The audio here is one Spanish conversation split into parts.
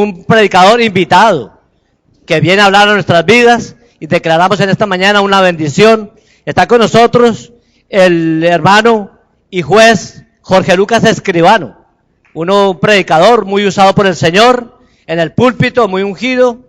Un predicador invitado que viene a hablar a nuestras vidas y declaramos en esta mañana una bendición. Está con nosotros el hermano y juez Jorge Lucas Escribano, un predicador muy usado por el Señor en el púlpito, muy ungido,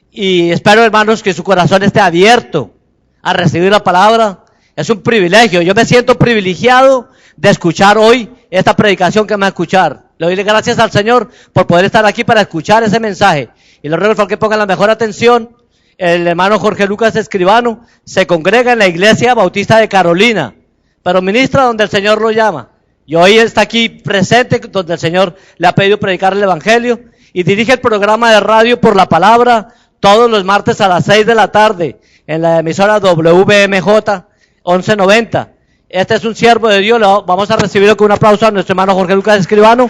y espero, hermanos, que su corazón esté abierto a recibir la palabra. Es un privilegio, yo me siento privilegiado de escuchar hoy esta predicación que me va a escuchar. Le doy gracias al Señor por poder estar aquí para escuchar ese mensaje. Y le ruego por favor que pongan la mejor atención. El hermano Jorge Lucas Escribano se congrega en la Iglesia Bautista de Carolina, pero ministra donde el Señor lo llama. Y hoy está aquí presente donde el Señor le ha pedido predicar el Evangelio, y dirige el programa de radio Por la Palabra todos los martes a las 6 de la tarde en la emisora WBMJ 1190. Este es un siervo de Dios. Vamos a recibirlo con un aplauso a nuestro hermano Jorge Lucas Escribano.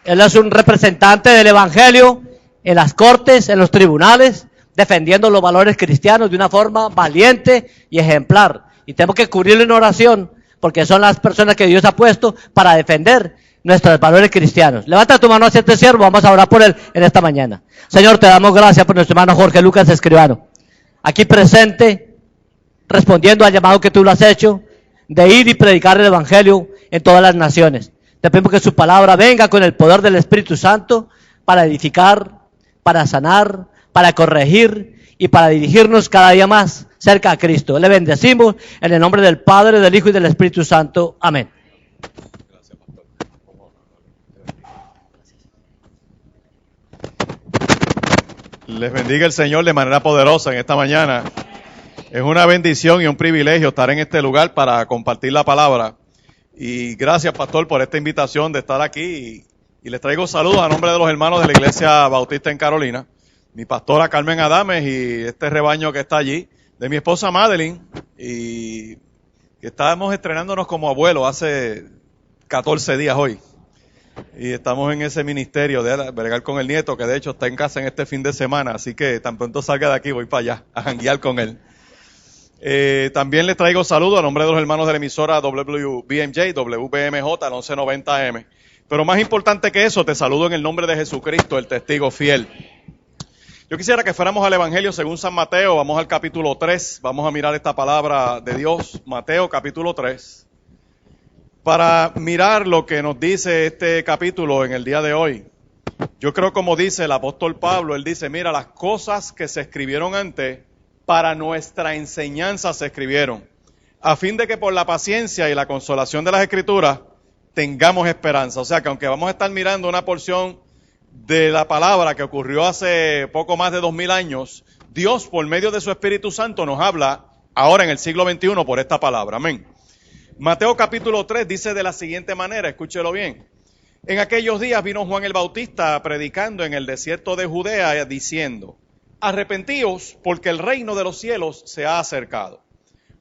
Él es un representante del Evangelio en las cortes, en los tribunales, defendiendo los valores cristianos de una forma valiente y ejemplar. Y tenemos que cubrirlo en oración, porque son las personas que Dios ha puesto para defender nuestros valores cristianos. Levanta tu mano hacia este siervo, vamos a orar por él en esta mañana. Señor, te damos gracias por nuestro hermano Jorge Lucas Escribano, aquí presente, respondiendo al llamado que tú lo has hecho, de ir y predicar el Evangelio en todas las naciones. Te pedimos que su palabra venga con el poder del Espíritu Santo para edificar, para sanar, para corregir y para dirigirnos cada día más cerca a Cristo. Le bendecimos en el nombre del Padre, del Hijo y del Espíritu Santo. Amén. Gracias, pastor. Les bendiga el Señor de manera poderosa en esta mañana. Es una bendición y un privilegio estar en este lugar para compartir la palabra. Y gracias, pastor, por esta invitación de estar aquí. Y les traigo saludos a nombre de los hermanos de la Iglesia Bautista en Carolina, mi pastora Carmen Adames y este rebaño que está allí, de mi esposa Madeline, y que estábamos estrenándonos como abuelos hace 14 días hoy. Y estamos en ese ministerio de bregar con el nieto, que de hecho está en casa en este fin de semana, así que tan pronto salga de aquí voy para allá a janguear con él. También les traigo saludos a nombre de los hermanos de la emisora WBMJ, WBMJ, al 1190 AM. Pero más importante que eso, te saludo en el nombre de Jesucristo, el testigo fiel. Yo quisiera que fuéramos al Evangelio según San Mateo. Vamos al capítulo 3, vamos a mirar esta palabra de Dios, Mateo capítulo 3, para mirar lo que nos dice este capítulo en el día de hoy. Yo creo, como dice el apóstol Pablo, él dice, mira, las cosas que se escribieron antes, para nuestra enseñanza se escribieron, a fin de que por la paciencia y la consolación de las Escrituras tengamos esperanza. O sea que aunque vamos a estar mirando una porción de la palabra que ocurrió hace poco más de 2000 años, Dios por medio de su Espíritu Santo nos habla ahora en el siglo XXI por esta palabra. Amén. Mateo capítulo 3 dice de la siguiente manera, escúchelo bien. En aquellos días vino Juan el Bautista predicando en el desierto de Judea diciendo, arrepentíos porque el reino de los cielos se ha acercado.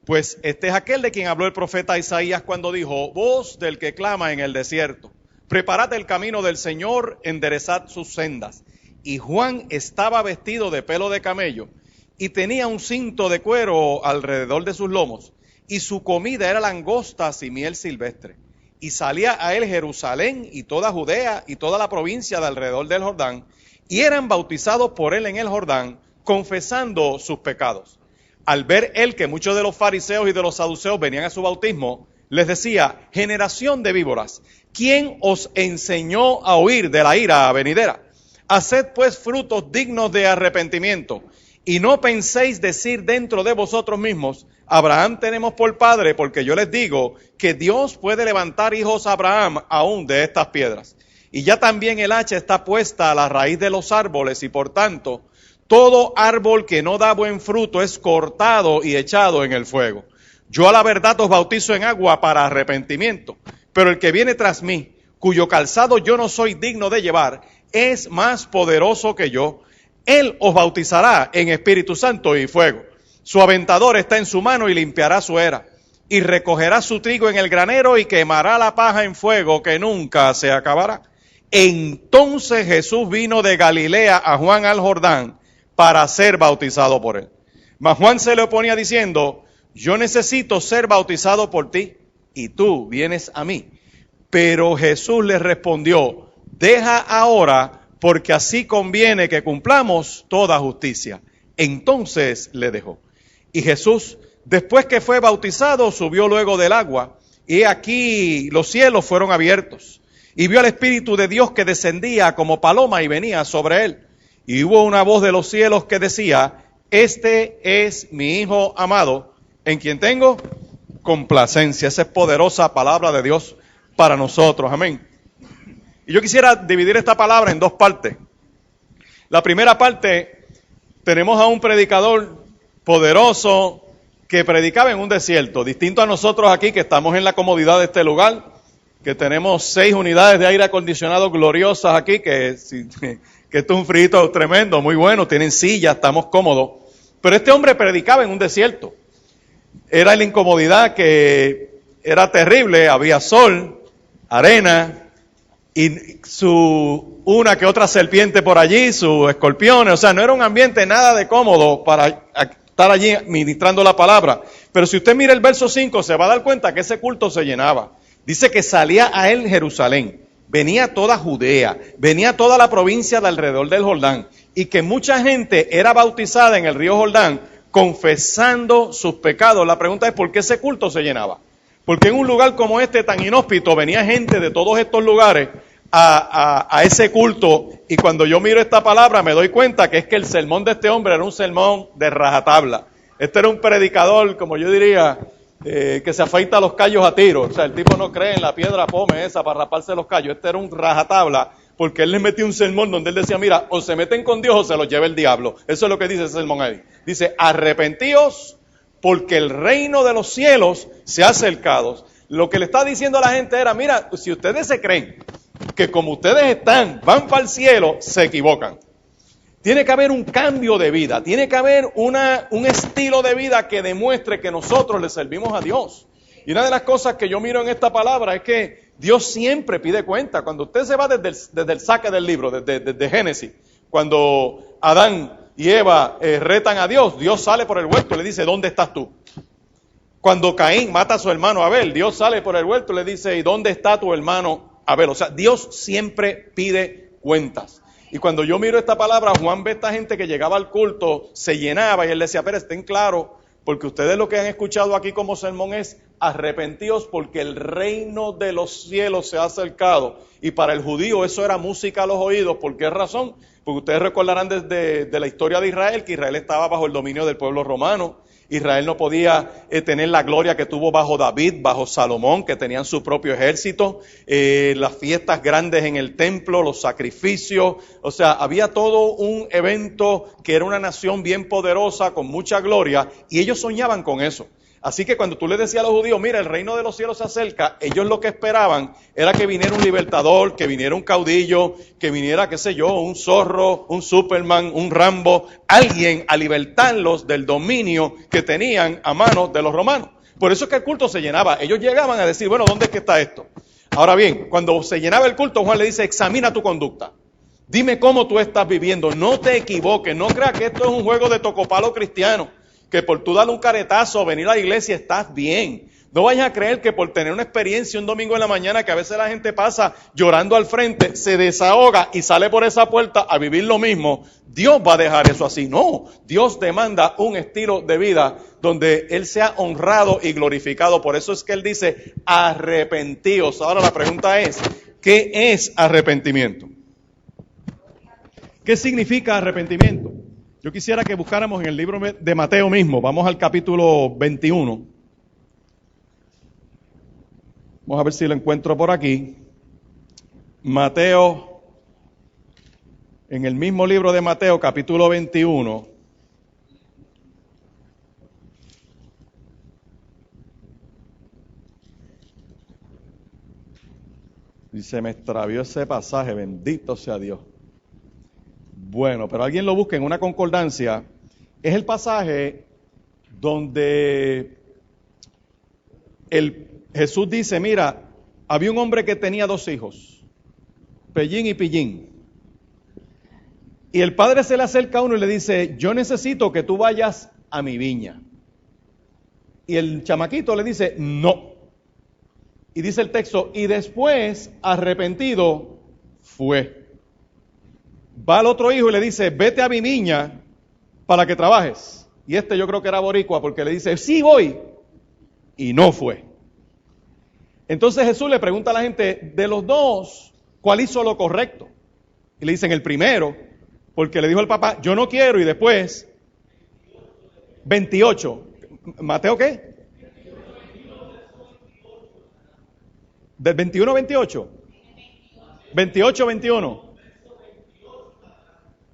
Pues este es aquel de quien habló el profeta Isaías cuando dijo, voz del que clama en el desierto, preparad el camino del Señor, enderezad sus sendas. Y Juan estaba vestido de pelo de camello y tenía un cinto de cuero alrededor de sus lomos, y su comida era langostas y miel silvestre. Y salía a él Jerusalén y toda Judea y toda la provincia de alrededor del Jordán, y eran bautizados por él en el Jordán, confesando sus pecados. Al ver él que muchos de los fariseos y de los saduceos venían a su bautismo, les decía, generación de víboras, ¿quién os enseñó a huir de la ira venidera? Haced pues frutos dignos de arrepentimiento, y no penséis decir dentro de vosotros mismos, Abraham tenemos por padre, porque yo les digo que Dios puede levantar hijos a Abraham aún de estas piedras. Y ya también el hacha está puesta a la raíz de los árboles, y por tanto, todo árbol que no da buen fruto es cortado y echado en el fuego. Yo a la verdad os bautizo en agua para arrepentimiento, pero el que viene tras mí, cuyo calzado yo no soy digno de llevar, es más poderoso que yo. Él os bautizará en Espíritu Santo y fuego. Su aventador está en su mano y limpiará su era, y recogerá su trigo en el granero y quemará la paja en fuego que nunca se acabará. Entonces Jesús vino de Galilea a Juan al Jordán para ser bautizado por él. Mas Juan se le oponía diciendo, yo necesito ser bautizado por ti, y tú vienes a mí. Pero Jesús le respondió: deja ahora, porque así conviene que cumplamos toda justicia. Entonces le dejó. Y Jesús, después que fue bautizado, subió luego del agua, y aquí los cielos fueron abiertos, y vio al Espíritu de Dios que descendía como paloma y venía sobre él. Y hubo una voz de los cielos que decía: este es mi Hijo amado, en quien tengo complacencia. Esa es poderosa palabra de Dios para nosotros. Amén. Y yo quisiera dividir esta palabra en dos partes. La primera parte, tenemos a un predicador poderoso que predicaba en un desierto, distinto a nosotros aquí que estamos en la comodidad de este lugar, que tenemos 6 unidades de aire acondicionado gloriosas aquí, que esto es un frío tremendo, muy bueno, tienen sillas, estamos cómodos. Pero este hombre predicaba en un desierto. Era la incomodidad que era terrible, había sol, arena, y una que otra serpiente por allí, sus escorpiones. O sea, no era un ambiente nada de cómodo para estar allí ministrando la palabra. Pero si usted mira el verso 5, se va a dar cuenta que ese culto se llenaba. Dice que salía a él Jerusalén, venía toda Judea, venía toda la provincia de alrededor del Jordán, y que mucha gente era bautizada en el río Jordán, confesando sus pecados. La pregunta es: ¿por qué ese culto se llenaba? Porque en un lugar como este tan inhóspito venía gente de todos estos lugares a ese culto. Y cuando yo miro esta palabra me doy cuenta que es que el sermón de este hombre era un sermón de rajatabla. Este era un predicador, como yo diría, que se afeita los callos a tiro. O sea, el tipo no cree en la piedra pome esa para raparse los callos. Este era un rajatabla, porque él les metió un sermón donde él decía: mira, o se meten con Dios o se los lleva el diablo. Eso es lo que dice ese sermón ahí. Dice: arrepentíos, porque el reino de los cielos se ha acercado. Lo que le está diciendo a la gente era: mira, si ustedes se creen que como ustedes están, van para el cielo, se equivocan. Tiene que haber un cambio de vida, tiene que haber un estilo de vida que demuestre que nosotros le servimos a Dios. Y una de las cosas que yo miro en esta palabra es que Dios siempre pide cuenta. Cuando usted se va desde el saque del libro, desde Génesis, cuando Adán y Eva retan a Dios, Dios sale por el huerto y le dice: ¿dónde estás tú? Cuando Caín mata a su hermano Abel, Dios sale por el huerto y le dice: ¿y dónde está tu hermano Abel? O sea, Dios siempre pide cuentas. Y cuando yo miro esta palabra, Juan ve a esta gente que llegaba al culto, se llenaba, y él decía: pero estén claros, porque ustedes lo que han escuchado aquí como sermón es: arrepentíos, porque el reino de los cielos se ha acercado. Y para el judío eso era música a los oídos. ¿Por qué razón? Porque ustedes recordarán desde la historia de Israel, que Israel estaba bajo el dominio del pueblo romano. Israel no podía tener la gloria que tuvo bajo David, bajo Salomón, que tenían su propio ejército, las fiestas grandes en el templo, los sacrificios. O sea, había todo un evento que era una nación bien poderosa, con mucha gloria, y ellos soñaban con eso. Así que cuando tú le decías a los judíos: mira, el reino de los cielos se acerca, ellos lo que esperaban era que viniera un libertador, que viniera un caudillo, que viniera, qué sé yo, un Zorro, un Superman, un Rambo, alguien a libertarlos del dominio que tenían a manos de los romanos. Por eso es que el culto se llenaba. Ellos llegaban a decir: bueno, ¿dónde es que está esto? Ahora bien, cuando se llenaba el culto, Juan le dice: examina tu conducta. Dime cómo tú estás viviendo, no te equivoques, no creas que esto es un juego de tocopalo cristiano, que por tú darle un caretazo o venir a la iglesia estás bien. No vayas a creer que por tener una experiencia un domingo en la mañana, que a veces la gente pasa llorando al frente, se desahoga y sale por esa puerta a vivir lo mismo, Dios va a dejar eso así. No, Dios demanda un estilo de vida donde Él sea honrado y glorificado. Por eso es que Él dice: arrepentíos. Ahora la pregunta es: ¿qué es arrepentimiento? ¿Qué significa arrepentimiento? Yo quisiera que buscáramos en el libro de Mateo mismo. Vamos al capítulo 21. Vamos a ver si lo encuentro por aquí. Mateo, en el mismo libro de Mateo, capítulo 21. Y se me extravió ese pasaje, bendito sea Dios. Bueno, pero alguien lo busca en una concordancia. Es el pasaje donde Jesús dice: mira, había un hombre que tenía 2 hijos, Pellín y Pillín. Y el padre se le acerca a uno y le dice: yo necesito que tú vayas a mi viña. Y el chamaquito le dice: no. Y dice el texto, y después, arrepentido, fue. Va al otro hijo y le dice, vete a mi viña para que trabajes. Y este yo creo que era boricua porque le dice, sí voy. Y no fue. Entonces Jesús le pregunta a la gente, de los dos, ¿cuál hizo lo correcto? Y le dicen, el primero, porque le dijo al papá, yo no quiero, y después, 28. ¿Mateo qué? ¿Del 21 a 28? 28, 21.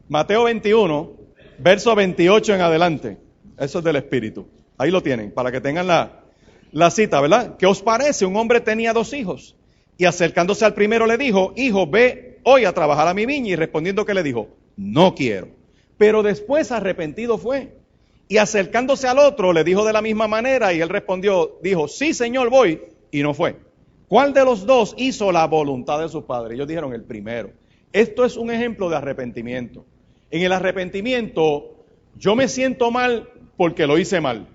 Mateo 21, verso 28 en adelante. Eso es del Espíritu. Ahí lo tienen, para que tengan la cita, ¿verdad? ¿Qué os parece? Un hombre tenía 2 hijos. Y acercándose al primero le dijo, hijo, ve hoy a trabajar a mi viña. Y respondiendo que le dijo, no quiero. Pero después arrepentido fue. Y acercándose al otro le dijo de la misma manera. Y él respondió, dijo, sí, Señor, voy. Y no fue. ¿Cuál de los dos hizo la voluntad de su padre? Ellos dijeron, el primero. Esto es un ejemplo de arrepentimiento. En el arrepentimiento, yo me siento mal porque lo hice mal.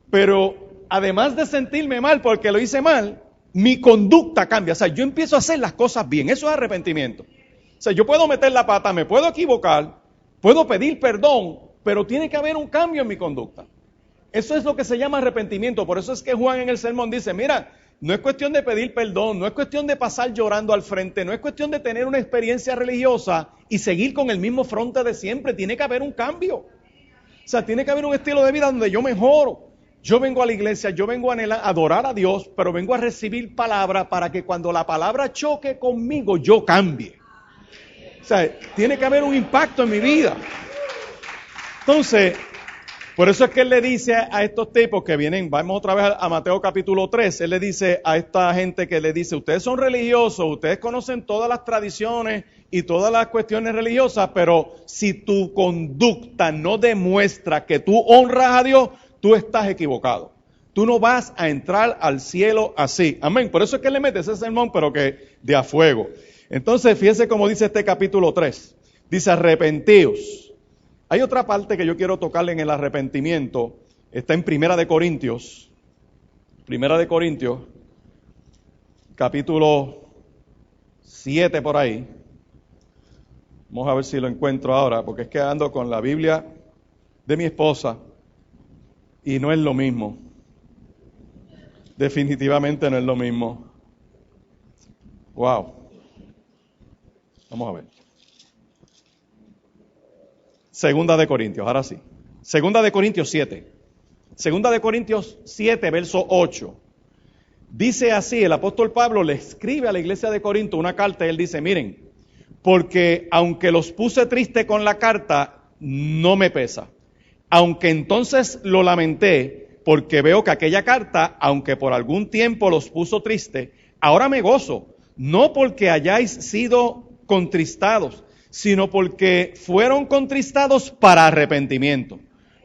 Pero además de sentirme mal porque lo hice mal, mi conducta cambia. O sea, yo empiezo a hacer las cosas bien. Eso es arrepentimiento. O sea, yo puedo meter la pata, me puedo equivocar, puedo pedir perdón, pero tiene que haber un cambio en mi conducta. Eso es lo que se llama arrepentimiento. Por eso es que Juan en el sermón dice, mira, no es cuestión de pedir perdón, no es cuestión de pasar llorando al frente, no es cuestión de tener una experiencia religiosa y seguir con el mismo fronte de siempre. Tiene que haber un cambio. O sea, tiene que haber un estilo de vida donde yo mejoro. Yo vengo a la iglesia, yo vengo a adorar a Dios, pero vengo a recibir palabra para que cuando la palabra choque conmigo, yo cambie. O sea, tiene que haber un impacto en mi vida. Entonces, por eso es que él le dice a estos tipos que vienen, vamos otra vez a Mateo capítulo 3, él le dice a esta gente que le dice, ustedes son religiosos, ustedes conocen todas las tradiciones y todas las cuestiones religiosas, pero si tu conducta no demuestra que tú honras a Dios, tú estás equivocado. Tú no vas a entrar al cielo así. Amén. Por eso es que le mete ese sermón, pero que de a fuego. Entonces, fíjense cómo dice este capítulo 3. Dice, arrepentíos. Hay otra parte que yo quiero tocarle en el arrepentimiento. Está en Primera de Corintios. Primera de Corintios, capítulo 7 por ahí. Vamos a ver si lo encuentro ahora, porque es que ando con la Biblia de mi esposa y no es lo mismo. Definitivamente no es lo mismo. Wow. Vamos a ver. Segunda de Corintios, ahora sí. Segunda de Corintios 7. Segunda de Corintios 7, verso 8. Dice así, el apóstol Pablo le escribe a la iglesia de Corinto una carta y él dice, miren, porque aunque los puse triste con la carta, no me pesa. Aunque entonces lo lamenté, porque veo que aquella carta, aunque por algún tiempo los puso triste, ahora me gozo, no porque hayáis sido contristados, sino porque fueron contristados para arrepentimiento.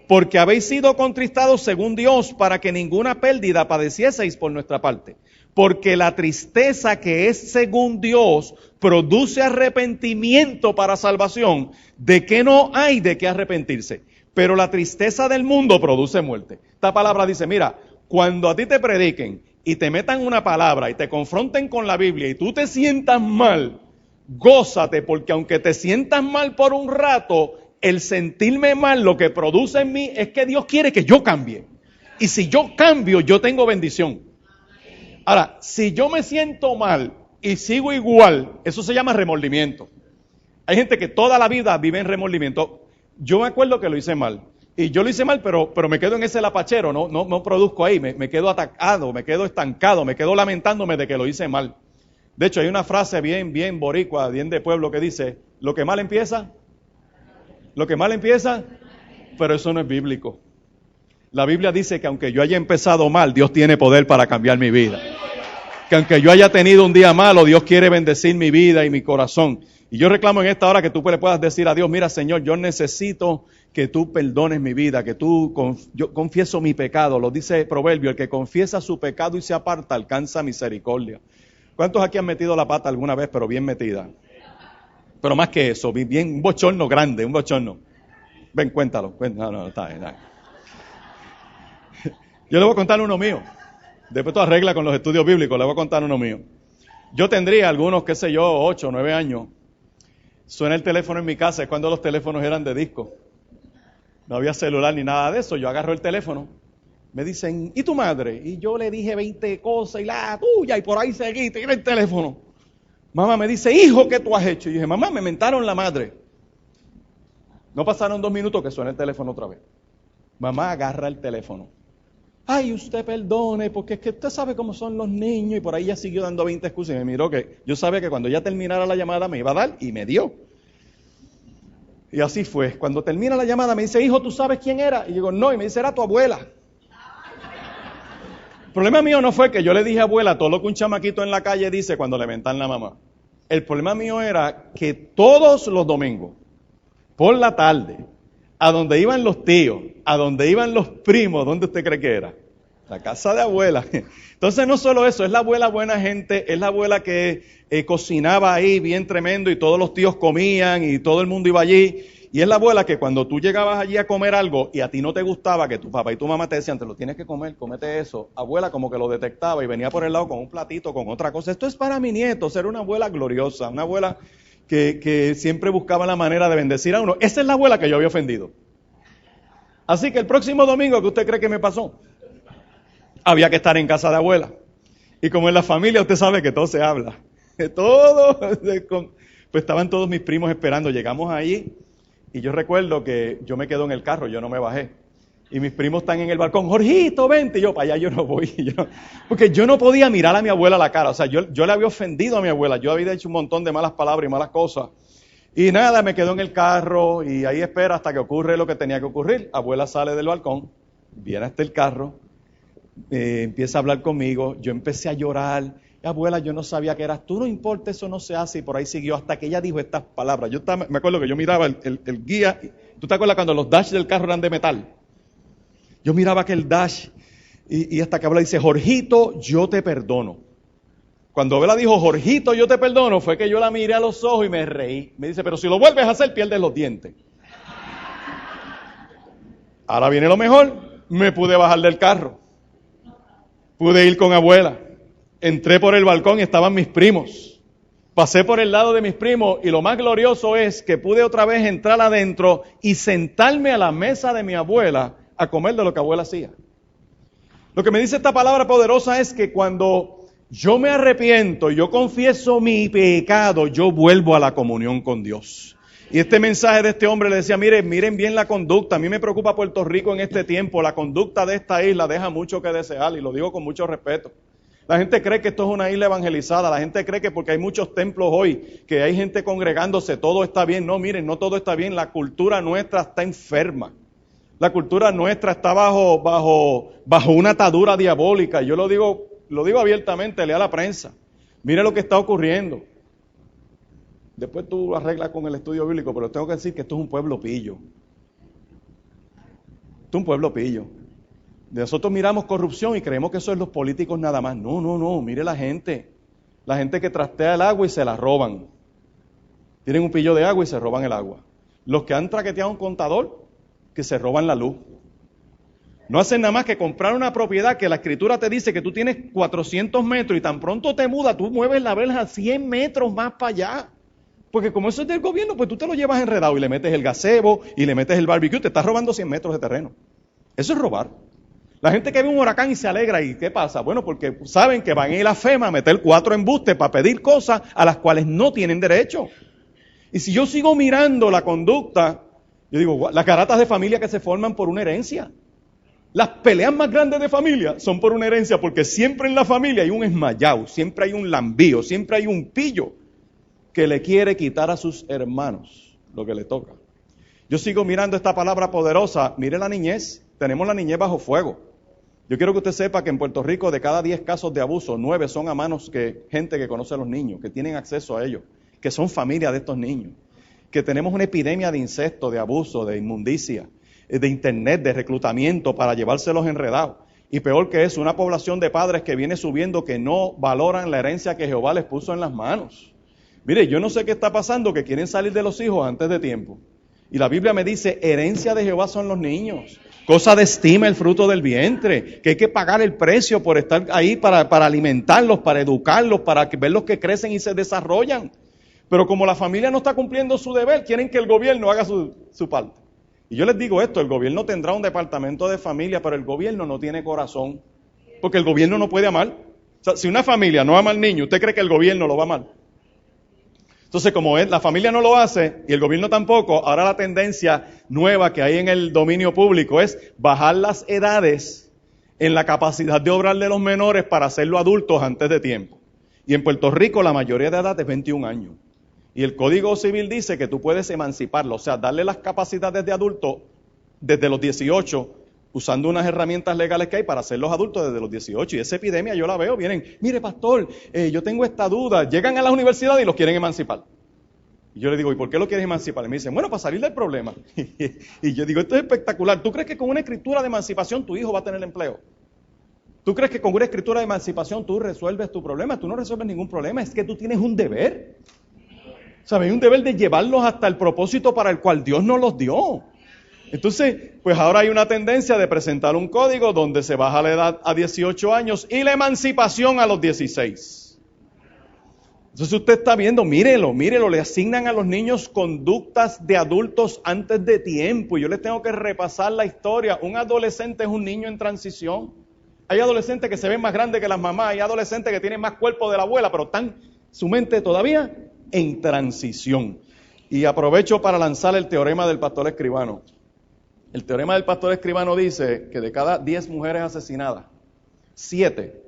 Porque habéis sido contristados según Dios, para que ninguna pérdida padecieseis por nuestra parte. Porque la tristeza que es según Dios produce arrepentimiento para salvación, de que no hay de qué arrepentirse. Pero la tristeza del mundo produce muerte. Esta palabra dice, mira, cuando a ti te prediquen y te metan una palabra y te confronten con la Biblia y tú te sientas mal, gózate, porque aunque te sientas mal por un rato, el sentirme mal lo que produce en mí es que Dios quiere que yo cambie. Y si yo cambio, yo tengo bendición. Ahora, si yo me siento mal y sigo igual, eso se llama remordimiento. Hay gente que toda la vida vive en remordimiento. Yo me acuerdo que lo hice mal. Y yo lo hice mal, pero me quedo en ese lapachero, no produzco ahí, me quedo atacado, me quedo estancado, me quedo lamentándome de que lo hice mal. De hecho, hay una frase bien boricua, bien de pueblo, que dice, lo que mal empieza, pero eso no es bíblico. La Biblia dice que aunque yo haya empezado mal, Dios tiene poder para cambiar mi vida. Que aunque yo haya tenido un día malo, Dios quiere bendecir mi vida y mi corazón. Y yo reclamo en esta hora que tú le puedas decir a Dios, mira Señor, yo necesito que tú perdones mi vida, que yo confieso mi pecado. Lo dice Proverbio, el que confiesa su pecado y se aparta, alcanza misericordia. ¿Cuántos aquí han metido la pata alguna vez, pero bien metida? Pero más que eso, bien, un bochorno grande, un bochorno. Ven, cuéntalo. No, está bien. Yo le voy a contar uno mío. Después tú arreglas con los estudios bíblicos, le voy a contar uno mío. Yo tendría algunos, 8 o 9 años. Suena el teléfono en mi casa, es cuando los teléfonos eran de disco. No había celular ni nada de eso. Yo agarro el teléfono. Me dicen, ¿y tu madre? Y yo le dije 20 cosas y la tuya, y por ahí seguí, tira el teléfono. Mamá me dice, hijo, ¿qué tú has hecho? Y dije, mamá, me mentaron la madre. No pasaron 2 minutos que suena el teléfono otra vez. Mamá agarra el teléfono. Ay, usted perdone, porque es que usted sabe cómo son los niños. Y por ahí ya siguió dando 20 excusas y me miró que yo sabía que cuando ya terminara la llamada me iba a dar y me dio. Y así fue. Cuando termina la llamada me dice, hijo, ¿tú sabes quién era? Y digo, no. Y me dice, era tu abuela. El problema mío no fue que yo le dije abuela todo lo que un chamaquito en la calle dice cuando le mentan la mamá. El problema mío era que todos los domingos, por la tarde, a donde iban los tíos, a donde iban los primos, ¿dónde usted cree que era? La casa de abuela. Entonces no solo eso, es la abuela buena gente, es la abuela que cocinaba ahí bien tremendo y todos los tíos comían y todo el mundo iba allí. Y es la abuela que cuando tú llegabas allí a comer algo y a ti no te gustaba, que tu papá y tu mamá te decían, te lo tienes que comer, cómete eso. Abuela como que lo detectaba y venía por el lado con un platito, con otra cosa. Esto es para mi nieto, ser una abuela gloriosa, una abuela que siempre buscaba la manera de bendecir a uno. Esa es la abuela que yo había ofendido. Así que el próximo domingo, ¿qué usted cree que me pasó? Había que estar en casa de abuela. Y como en la familia usted sabe que todo se habla. Todo. Pues estaban todos mis primos esperando. Llegamos allí y yo recuerdo que yo me quedo en el carro, yo no me bajé. Y mis primos están en el balcón, Jorgito, vente. Y yo, para allá yo no voy. Porque yo no podía mirar a mi abuela a la cara. O sea, yo le había ofendido a mi abuela. Yo había hecho un montón de malas palabras y malas cosas. Y nada, me quedo en el carro y ahí espera hasta que ocurre lo que tenía que ocurrir. Abuela sale del balcón, viene hasta el carro, empieza a hablar conmigo. Yo empecé a llorar. Abuela, yo no sabía que eras tú, no importa, eso no se hace. Y por ahí siguió hasta que ella dijo estas palabras. Me acuerdo que yo miraba el guía. ¿Tú te acuerdas cuando los dash del carro eran de metal? Yo miraba aquel dash y hasta que habla dice, Jorgito, yo te perdono. Cuando Abuela dijo, Jorgito, yo te perdono, fue que yo la miré a los ojos y me reí. Me dice, pero si lo vuelves a hacer, pierdes los dientes. Ahora viene lo mejor, me pude bajar del carro. Pude ir con Abuela. Entré por el balcón y estaban mis primos. Pasé por el lado de mis primos y lo más glorioso es que pude otra vez entrar adentro y sentarme a la mesa de mi abuela a comer de lo que abuela hacía. Lo que me dice esta palabra poderosa es que cuando yo me arrepiento, yo confieso mi pecado, yo vuelvo a la comunión con Dios. Y este mensaje de este hombre le decía, miren bien la conducta. A mí me preocupa Puerto Rico en este tiempo. La conducta de esta isla deja mucho que desear y lo digo con mucho respeto. La gente cree que esto es una isla evangelizada. La gente cree que porque hay muchos templos hoy, que hay gente congregándose, todo está bien. No, miren, no todo está bien. La cultura nuestra está enferma. La cultura nuestra está bajo una atadura diabólica. Yo lo digo abiertamente, lea la prensa. Mire lo que está ocurriendo. Después tú arreglas con el estudio bíblico, pero tengo que decir que esto es un pueblo pillo. Esto es un pueblo pillo. Nosotros miramos corrupción y creemos que eso es los políticos nada más. No, mire la gente. La gente que trastea el agua y se la roban. Tienen un pillo de agua y se roban el agua. Los que han traqueteado a un contador, que se roban la luz. No hacen nada más que comprar una propiedad que la escritura te dice que tú tienes 400 metros y tan pronto te mudas, tú mueves la verja 100 metros más para allá. Porque como eso es del gobierno, pues tú te lo llevas enredado y le metes el gazebo y le metes el barbecue, te estás robando 100 metros de terreno. Eso es robar. La gente que ve un huracán y se alegra, ¿y qué pasa? Bueno, porque saben que van a ir a FEMA a meter 4 embustes para pedir cosas a las cuales no tienen derecho. Y si yo sigo mirando la conducta, yo digo, las garatas de familia que se forman por una herencia. Las peleas más grandes de familia son por una herencia, porque siempre en la familia hay un esmayado, siempre hay un lambío, siempre hay un pillo que le quiere quitar a sus hermanos lo que le toca. Yo sigo mirando esta palabra poderosa. Mire la niñez, tenemos la niñez bajo fuego. Yo quiero que usted sepa que en Puerto Rico de cada 10 casos de abuso, 9 son a manos que gente que conoce a los niños, que tienen acceso a ellos, que son familia de estos niños. Que tenemos una epidemia de incesto, de abuso, de inmundicia, de internet, de reclutamiento para llevárselos enredados. Y peor que eso, una población de padres que viene subiendo que no valoran la herencia que Jehová les puso en las manos. Mire, yo no sé qué está pasando, que quieren salir de los hijos antes de tiempo. Y la Biblia me dice, herencia de Jehová son los niños. cosa de estima el fruto del vientre, que hay que pagar el precio por estar ahí para alimentarlos, para educarlos, para verlos que crecen y se desarrollan. Pero como la familia no está cumpliendo su deber, quieren que el gobierno haga su parte. Y yo les digo esto, el gobierno tendrá un departamento de familia, pero el gobierno no tiene corazón, porque el gobierno no puede amar. O sea, si una familia no ama al niño, ¿usted cree que el gobierno lo va a amar? Entonces, como la familia no lo hace y el gobierno tampoco, ahora la tendencia nueva que hay en el dominio público es bajar las edades en la capacidad de obrar de los menores para hacerlo adultos antes de tiempo. Y en Puerto Rico la mayoría de edad es 21 años. Y el Código Civil dice que tú puedes emanciparlo, o sea, darle las capacidades de adulto desde los 18, usando unas herramientas legales que hay para hacerlos adultos desde los 18. Y esa epidemia yo la veo, vienen, mire pastor, yo tengo esta duda, llegan a las universidades y los quieren emancipar. Y yo le digo, ¿y por qué lo quieres emancipar? Y me dicen, bueno, para salir del problema. Y yo digo, esto es espectacular. ¿Tú crees que con una escritura de emancipación tu hijo va a tener empleo? ¿Tú crees que con una escritura de emancipación tú resuelves tu problema? Tú no resuelves ningún problema, es que tú tienes un deber. ¿Sabes? Un deber de llevarlos hasta el propósito para el cual Dios nos los dio. Entonces, pues ahora hay una tendencia de presentar un código donde se baja la edad a 18 años y la emancipación a los 16. Entonces usted está viendo, mírelo, le asignan a los niños conductas de adultos antes de tiempo. Y yo les tengo que repasar la historia. Un adolescente es un niño en transición. Hay adolescentes que se ven más grandes que las mamás, hay adolescentes que tienen más cuerpo de la abuela, pero están su mente todavía en transición. Y aprovecho para lanzar el teorema del pastor Escribano. El teorema del pastor Escribano dice que de cada 10 mujeres asesinadas, 7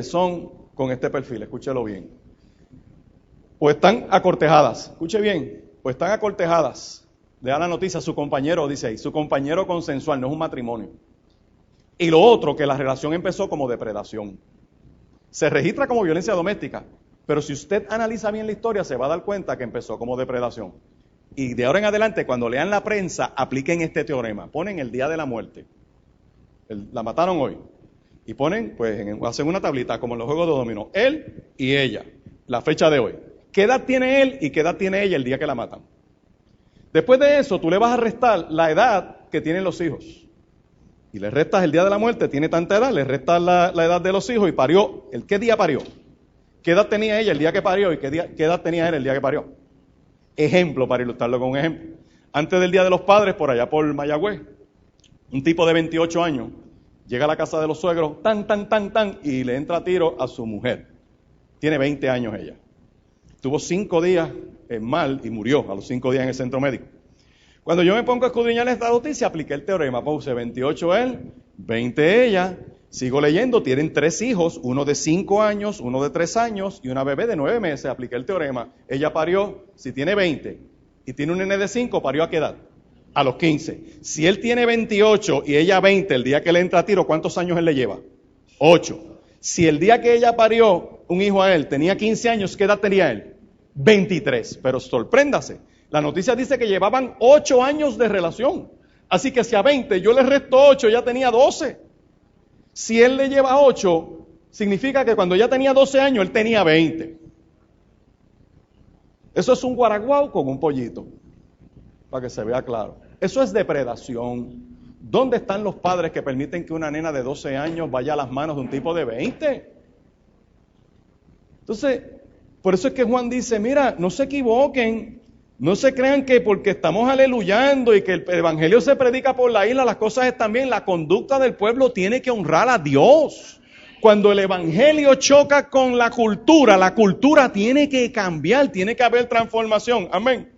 son con este perfil, escúchelo bien. O están acortejadas, escuche bien, o están acortejadas. Le da la noticia a su compañero, dice ahí, su compañero consensual, no es un matrimonio. Y lo otro, que la relación empezó como depredación. Se registra como violencia doméstica, pero si usted analiza bien la historia, se va a dar cuenta que empezó como depredación. Y de ahora en adelante, cuando lean la prensa, apliquen este teorema. Ponen el día de la muerte. La mataron hoy. Y ponen, pues, hacen una tablita, como en los juegos de dominó. Él y ella, la fecha de hoy. ¿Qué edad tiene él y qué edad tiene ella el día que la matan? Después de eso, tú le vas a restar la edad que tienen los hijos. Y le restas el día de la muerte, tiene tanta edad, le restas la edad de los hijos y parió. ¿Qué día parió? ¿Qué edad tenía ella el día que parió y qué edad tenía él el día que parió? Ejemplo, para ilustrarlo con un ejemplo. Antes del Día de los Padres, por allá por Mayagüez, un tipo de 28 años llega a la casa de los suegros, y le entra a tiro a su mujer. Tiene 20 años ella. Tuvo 5 días mal y murió a los 5 días en el centro médico. Cuando yo me pongo a escudriñar esta noticia, apliqué el teorema. Puse 28 él, 20 ella. Sigo leyendo, tienen 3 hijos, uno de 5 años, uno de 3 años y una bebé de 9 meses. Apliqué el teorema. Ella parió, si tiene 20 y tiene un nene de 5, ¿parió a qué edad? A los 15. Si él tiene 28 y ella 20, el día que le entra a tiro, ¿cuántos años él le lleva? 8. Si el día que ella parió un hijo a él tenía 15 años, ¿qué edad tenía él? 23. Pero sorpréndase, la noticia dice que llevaban 8 años de relación. Así que si a 20 yo le resto 8, ya tenía 12. Si él le lleva 8, significa que cuando ya tenía 12 años, él tenía 20. Eso es un guaraguao con un pollito, para que se vea claro. Eso es depredación. ¿Dónde están los padres que permiten que una nena de 12 años vaya a las manos de un tipo de 20? Entonces, por eso es que Juan dice, mira, no se equivoquen, no se crean que porque estamos aleluyando y que el evangelio se predica por la isla, las cosas están bien. La conducta del pueblo tiene que honrar a Dios. Cuando el evangelio choca con la cultura tiene que cambiar, tiene que haber transformación. Amén.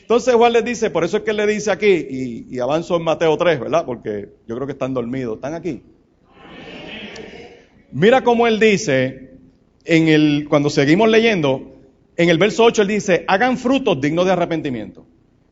Entonces Juan les dice, por eso es que él le dice aquí, y avanzo en Mateo 3, ¿verdad? Porque yo creo que están dormidos. ¿Están aquí? Mira cómo él dice, cuando seguimos leyendo, en el verso 8 él dice, hagan frutos dignos de arrepentimiento.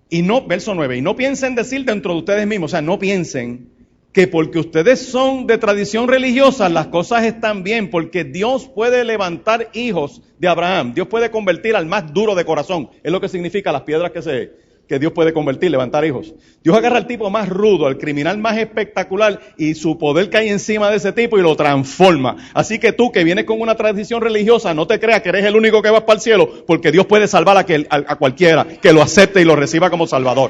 Y no, verso 9, y no piensen decir dentro de ustedes mismos, o sea, no piensen que porque ustedes son de tradición religiosa, las cosas están bien, porque Dios puede levantar hijos de Abraham. Dios puede convertir al más duro de corazón. Es lo que significa las piedras que Dios puede convertir, levantar hijos. Dios agarra al tipo más rudo, al criminal más espectacular, y su poder cae encima de ese tipo y lo transforma. Así que tú que vienes con una tradición religiosa, no te creas que eres el único que vas para el cielo, porque Dios puede salvar a cualquiera que lo acepte y lo reciba como Salvador.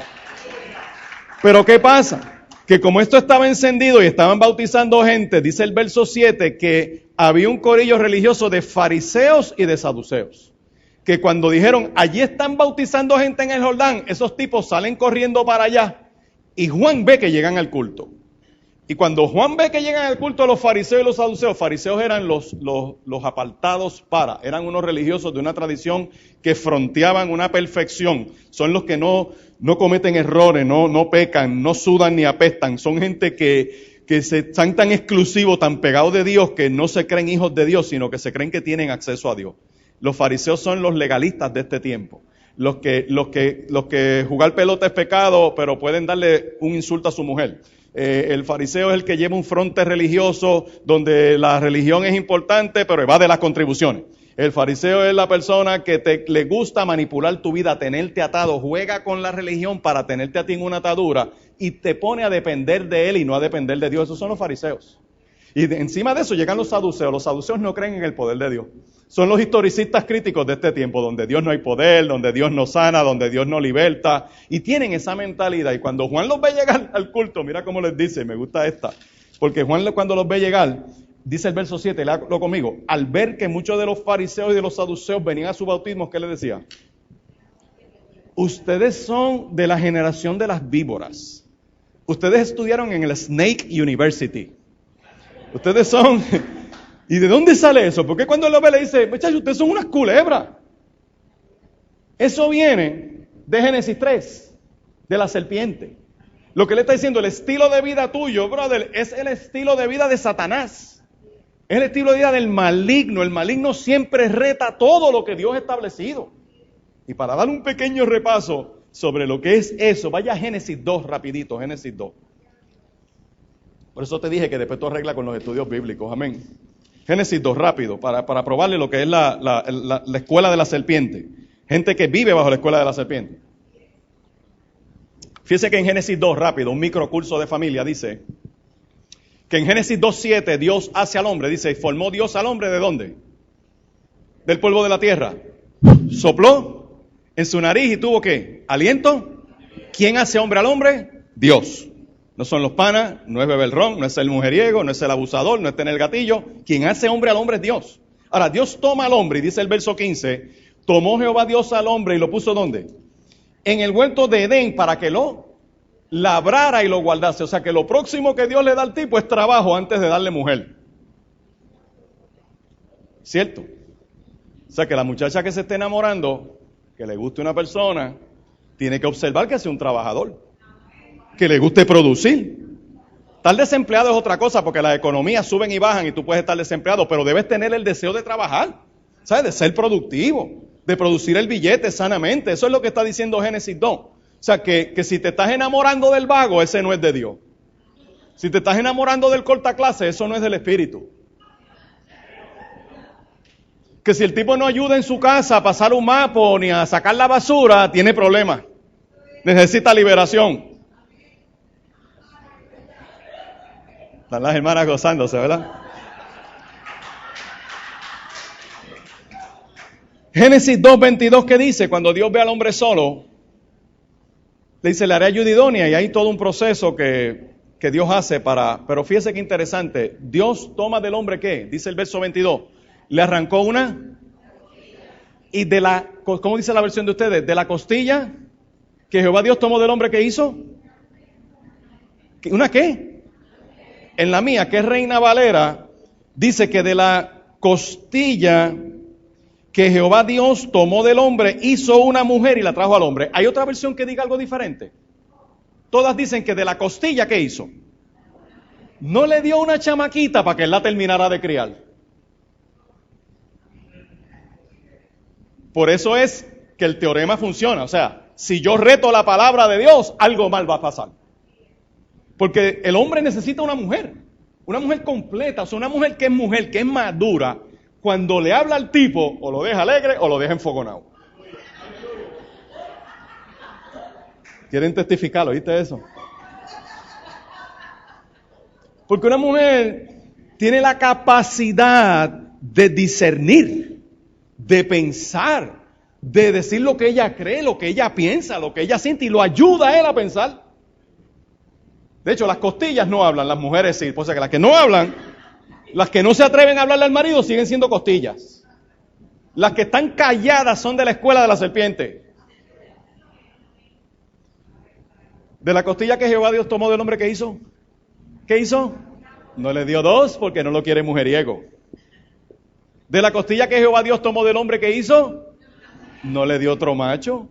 Pero ¿qué pasa? que como esto estaba encendido y estaban bautizando gente, dice el verso 7, que había un corillo religioso de fariseos y de saduceos. Que cuando dijeron, allí están bautizando gente en el Jordán, esos tipos salen corriendo para allá y Juan ve que llegan al culto. Y cuando Juan ve que llegan al culto los fariseos y los fariseos eran los apartados eran unos religiosos de una tradición que fronteaban una perfección. Son los que no cometen errores, no pecan, no sudan ni apestan. Son gente que están tan exclusivos, tan pegados de Dios, que no se creen hijos de Dios, sino que se creen que tienen acceso a Dios. Los fariseos son los legalistas de este tiempo. Los que jugar pelota es pecado, pero pueden darle un insulto a su mujer. El fariseo es el que lleva un fronte religioso donde la religión es importante, pero evade las contribuciones. El fariseo es la persona que le gusta manipular tu vida, tenerte atado, juega con la religión para tenerte a ti en una atadura y te pone a depender de él y no a depender de Dios. Esos son los fariseos. Y encima de eso llegan los saduceos. Los saduceos no creen en el poder de Dios. Son los historicistas críticos de este tiempo, donde Dios no hay poder, donde Dios no sana, donde Dios no liberta. Y tienen esa mentalidad. Y cuando Juan los ve llegar al culto, mira cómo les dice, me gusta esta. Porque Juan cuando los ve llegar, dice el verso 7, léalo conmigo. Al ver que muchos de los fariseos y de los saduceos venían a su bautismo, ¿qué les decía? Ustedes son de la generación de las víboras. Ustedes estudiaron en el Snake University. Ustedes son... ¿Y de dónde sale eso? Porque cuando él lo ve le dice, muchachos, ustedes son unas culebras. Eso viene de Génesis 3, de la serpiente. Lo que le está diciendo, el estilo de vida tuyo, brother, es el estilo de vida de Satanás. Es el estilo de vida del maligno. El maligno siempre reta todo lo que Dios ha establecido. Y para dar un pequeño repaso sobre lo que es eso, vaya a Génesis 2 rapidito, Génesis 2. Por eso te dije que después tú arreglas con los estudios bíblicos, amén. Génesis 2, rápido, para probarle lo que es la escuela de la serpiente. Gente que vive bajo la escuela de la serpiente. Fíjese que en Génesis 2, rápido, un microcurso de familia, dice que en Génesis 2:7 Dios hace al hombre, dice, formó Dios al hombre ¿de dónde? Del polvo de la tierra. Sopló en su nariz y tuvo ¿qué? Aliento. ¿Quién hace hombre al hombre? Dios. No son los panas, no es beber el ron, no es el mujeriego, no es el abusador, no es tener el gatillo. Quien hace hombre al hombre es Dios. Ahora, Dios toma al hombre, y dice el verso 15, tomó Jehová Dios al hombre y lo puso ¿dónde? En el huerto de Edén para que lo labrara y lo guardase. O sea que lo próximo que Dios le da al tipo es trabajo antes de darle mujer. ¿Cierto? O sea que la muchacha que se esté enamorando, que le guste una persona, tiene que observar que sea un trabajador. Que le guste producir. Estar desempleado es otra cosa porque las economías suben y bajan y tú puedes estar desempleado, pero debes tener el deseo de trabajar, ¿sabes? De ser productivo, de producir el billete sanamente. Eso es lo que está diciendo Génesis 2. O sea, que si te estás enamorando del vago, ese no es de Dios. Si te estás enamorando del cortaclase, eso no es del Espíritu. Que si el tipo no ayuda en su casa a pasar un mapa ni a sacar la basura, tiene problemas. Necesita liberación. Están las hermanas gozándose, ¿verdad? Génesis 2:22, ¿qué dice? Cuando Dios ve al hombre solo, le dice, le haré ayuda idónea, y hay todo un proceso que Dios hace para... Pero fíjese qué interesante, Dios toma del hombre, ¿qué? Dice el verso 22, le arrancó una... Y de la... ¿Cómo dice la versión de ustedes? De la costilla que Jehová Dios tomó del hombre, ¿qué hizo? ¿Una qué? En la mía, que es Reina Valera, dice que de la costilla que Jehová Dios tomó del hombre, hizo una mujer y la trajo al hombre. ¿Hay otra versión que diga algo diferente? Todas dicen que de la costilla, ¿qué hizo? No le dio una chamaquita para que él la terminara de criar. Por eso es que el teorema funciona. O sea, si yo reto la palabra de Dios, algo mal va a pasar. Porque el hombre necesita una mujer completa, o sea, una mujer, que es madura, cuando le habla al tipo, o lo deja alegre o lo deja enfogonado. ¿Quieren testificarlo? ¿Viste eso? Porque una mujer tiene la capacidad de discernir, de pensar, de decir lo que ella cree, lo que ella piensa, lo que ella siente, y lo ayuda a él a pensar. De hecho, las costillas no hablan, las mujeres sí. O sea que las que no hablan, las que no se atreven a hablarle al marido siguen siendo costillas. Las que están calladas son de la escuela de la serpiente. De la costilla que Jehová Dios tomó del hombre, ¿qué hizo? ¿Qué hizo? No le dio dos porque no lo quiere mujeriego. De la costilla que Jehová Dios tomó del hombre, ¿qué hizo? No le dio otro macho.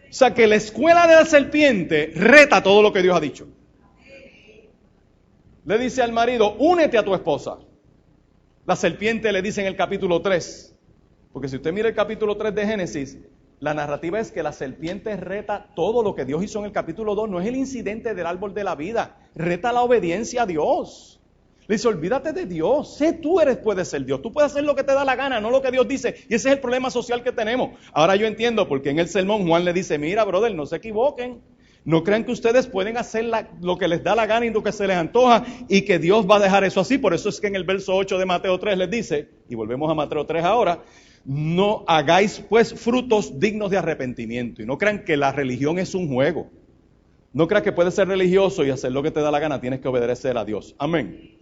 O sea que la escuela de la serpiente reta todo lo que Dios ha dicho. Le dice al marido, únete a tu esposa. La serpiente le dice en el capítulo 3, porque si usted mira el capítulo 3 de Génesis, la narrativa es que la serpiente reta todo lo que Dios hizo en el capítulo 2, no es el incidente del árbol de la vida, reta la obediencia a Dios. Le dice, olvídate de Dios, sé tú puedes ser Dios, tú puedes hacer lo que te da la gana, no lo que Dios dice, y ese es el problema social que tenemos. Ahora yo entiendo, porque en el sermón Juan le dice, mira brother, no se equivoquen, no crean que ustedes pueden hacer lo que les da la gana y lo que se les antoja, y que Dios va a dejar eso así. Por eso es que en el verso 8 de Mateo 3 les dice, y volvemos a Mateo 3 ahora, no hagáis pues frutos dignos de arrepentimiento, y no crean que la religión es un juego. No creas que puedes ser religioso y hacer lo que te da la gana, tienes que obedecer a Dios. Amén.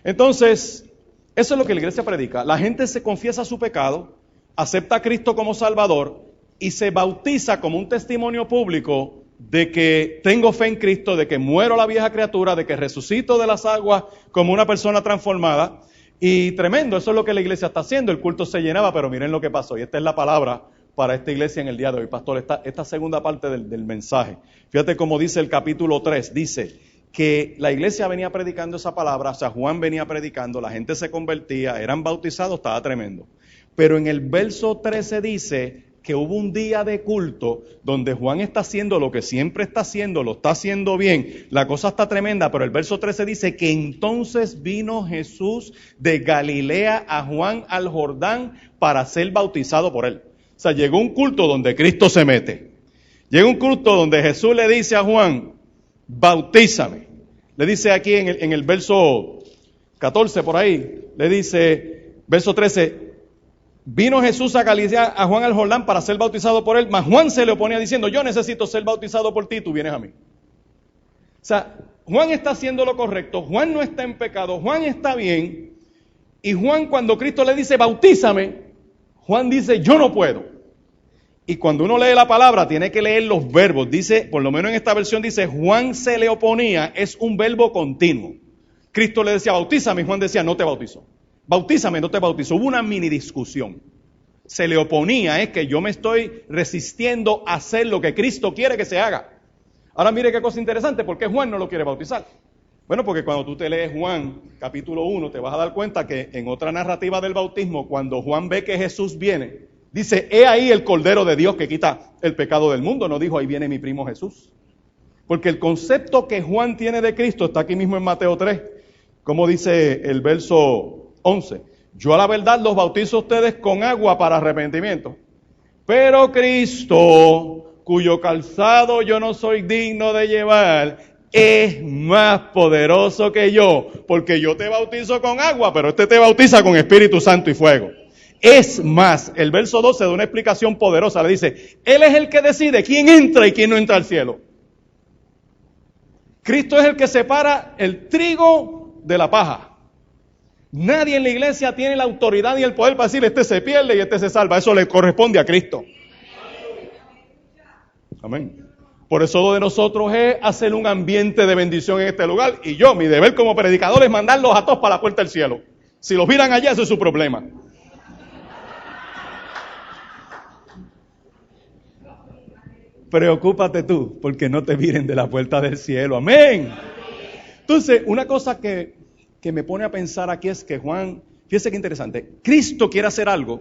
Entonces, eso es lo que la iglesia predica. La gente se confiesa su pecado, acepta a Cristo como Salvador y se bautiza como un testimonio público de que tengo fe en Cristo, de que muero a la vieja criatura, de que resucito de las aguas como una persona transformada. Y tremendo, eso es lo que la iglesia está haciendo. El culto se llenaba, pero miren lo que pasó. Y esta es la palabra para esta iglesia en el día de hoy, pastor, esta segunda parte del mensaje. Fíjate cómo dice el capítulo 3, dice que la iglesia venía predicando esa palabra, o sea, Juan venía predicando, la gente se convertía, eran bautizados, estaba tremendo. Pero en el verso 13 dice que hubo un día de culto donde Juan está haciendo lo que siempre está haciendo, lo está haciendo bien, la cosa está tremenda, pero el verso 13 dice que entonces vino Jesús de Galilea a Juan al Jordán para ser bautizado por él. O sea, llegó un culto donde Cristo se mete. Llega un culto donde Jesús le dice a Juan, bautízame. Le dice aquí en el verso 14 por ahí, le dice, verso 13, vino Jesús a Galilea a Juan al Jordán para ser bautizado por él, mas Juan se le oponía diciendo, yo necesito ser bautizado por ti, tú vienes a mí. O sea, Juan está haciendo lo correcto, Juan no está en pecado, Juan está bien, y Juan cuando Cristo le dice, bautízame, Juan dice, yo no puedo. Y cuando uno lee la palabra, tiene que leer los verbos. Dice, por lo menos en esta versión dice, Juan se le oponía, es un verbo continuo. Cristo le decía, bautízame, y Juan decía, no te bautizo. Bautízame, no te bautizo. Hubo una mini discusión. Se le oponía, es que yo me estoy resistiendo a hacer lo que Cristo quiere que se haga. Ahora mire qué cosa interesante, ¿por qué Juan no lo quiere bautizar? Bueno, porque cuando tú te lees Juan, capítulo 1, te vas a dar cuenta que en otra narrativa del bautismo, cuando Juan ve que Jesús viene, dice, he ahí el Cordero de Dios que quita el pecado del mundo. No dijo, ahí viene mi primo Jesús. Porque el concepto que Juan tiene de Cristo está aquí mismo en Mateo 3. Como dice el verso 11. Yo a la verdad los bautizo a ustedes con agua para arrepentimiento. Pero Cristo, cuyo calzado yo no soy digno de llevar, es más poderoso que yo. Porque yo te bautizo con agua, pero este te bautiza con Espíritu Santo y fuego. Es más, el verso 12 da una explicación poderosa, le dice, Él es el que decide quién entra y quién no entra al cielo. Cristo es el que separa el trigo de la paja. Nadie en la iglesia tiene la autoridad y el poder para decir, este se pierde y este se salva. Eso le corresponde a Cristo. Amén. Por eso lo de nosotros es hacer un ambiente de bendición en este lugar. Y yo, mi deber como predicador es mandarlos a todos para la puerta del cielo. Si los miran allá, ese es su problema. Preocúpate tú, porque no te viren de la puerta del cielo. Amén. Entonces, una cosa que me pone a pensar aquí es que Juan, fíjese qué interesante, Cristo quiere hacer algo.